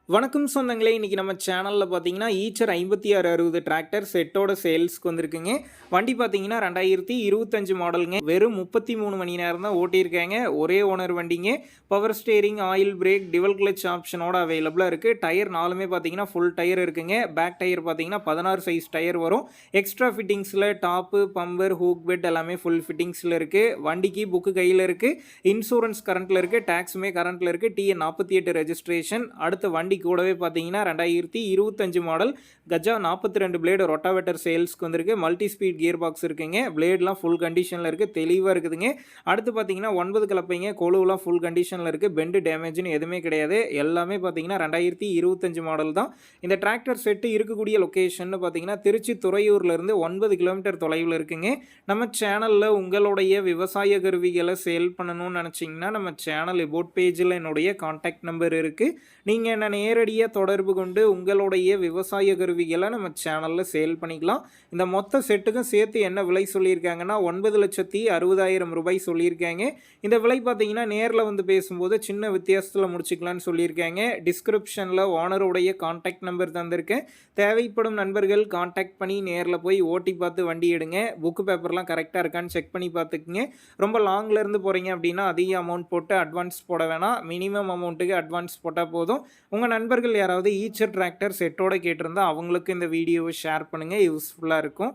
வணக்கம் சொந்தங்களே! இன்னைக்கு நம்ம சேனல்ல பார்த்தீங்கன்னா, ஈச்சர் 5660 டிராக்டர் செட்டோட சேல்ஸ்க்கு வந்திருக்குங்க. வண்டி பார்த்தீங்கன்னா 2025 மாடலுங்க. வெறும் 33 மணி நேரம் தான் ஓட்டியிருக்காங்க. ஒரே ஓனர் வண்டிங்க. Power steering, oil brake, dual clutch ஆப்ஷனோட அவைலபிளா இருக்கு. டயர் 4மே பார்த்தீங்கன்னா ஃபுல் டயர் இருக்குங்க. பேக் டயர் பார்த்தீங்கன்னா 16 சைஸ் டயர் வரும். எக்ஸ்ட்ரா ஃபிட்டிங்ஸ்ல டாப்பு, பம்பர், ஹூக் பெட் எல்லாமே ஃபுல் ஃபிட்டிங்ஸ்ல இருக்கு. வண்டிக்கு புக்கு கையில இருக்கு. இன்சூரன்ஸ் கரண்ட்ல இருக்கு. டாக்ஸுமே கரண்ட்ல இருக்கு. TN 48 registration. அடுத்த வண்டி கூடவே பார்த்தீங்கன்னா 2025 மாடல் கஜா 42 பிளேடு ரொட்டாவேட்டர் சேல்ஸ்க்கு வந்திருக்கு. மல்டி ஸ்பீட் கியர் பாக்ஸ் இருக்குங்க. பிளேட்லாம் ஃபுல் கண்டிஷனில் இருக்குது. தெளிவாக இருக்குதுங்க. அடுத்து பார்த்தீங்கன்னா 9 கலப்பைங்க. கொழுவுலாம் ஃபுல் கண்டிஷனில் இருக்குது. பெண்டு டேமேஜ்னு எதுவுமே கிடையாது. எல்லாமே பார்த்தீங்கன்னா 2025 மாடல் தான். இந்த டிராக்டர் செட்டு இருக்கக்கூடிய லொக்கேஷன் பார்த்தீங்கன்னா திருச்சி துறையூர்லேருந்து 9 கிலோமீட்டர் தொலைவில் இருக்குங்க. நம்ம சேனலில் உங்களுடைய விவசாய கருவிகளை சேல் பண்ணணும்னு நினச்சிங்கன்னா நம்ம சேனல் எபோட் பேஜில் என்னுடைய கான்டாக்ட் நம்பர் இருக்குது. நீங்கள் என்ன நேரடியாக தொடர்பு கொண்டு உங்களுடைய விவசாய கருவிகளை நம்ம சேனலில் சேல் பண்ணிக்கலாம். இந்த மொத்த செட்டுக்கும் சேர்த்து என்ன விலை சொல்லியிருக்காங்கன்னா 9,60,000 ரூபாய் சொல்லியிருக்காங்க. இந்த விலை பார்த்தீங்கன்னா நேரில் வந்து பேசும்போது சின்ன வித்தியாசத்தில் முடிச்சுக்கலான்னு சொல்லியிருக்காங்க. டிஸ்கிரிப்ஷனில் ஓனருடைய கான்டாக்ட் நம்பர் தந்திருக்கேன். தேவைப்படும் நண்பர்கள் கான்டாக்ட் பண்ணி நேரில் போய் ஓட்டி பார்த்து வண்டி எடுங்க. புக்கு பேப்பர்லாம் கரெக்டாக இருக்கான்னு செக் பண்ணி பார்த்துக்குங்க. ரொம்ப லாங்லேருந்து போகிறீங்க அப்படின்னா அதிக அமௌண்ட் போட்டு அட்வான்ஸ் போட வேணாம். மினிமம் அமௌண்ட்டுக்கு அட்வான்ஸ் போட்டால் போதும். உங்கள் நண்பர்கள் யாராவது ஈச்சர் டிராக்டர் செட்டோட கேட்டிருந்தா அவங்களுக்கு இந்த வீடியோவை ஷேர் பண்ணுங்கள். யூஸ்ஃபுல்லாக இருக்கும்.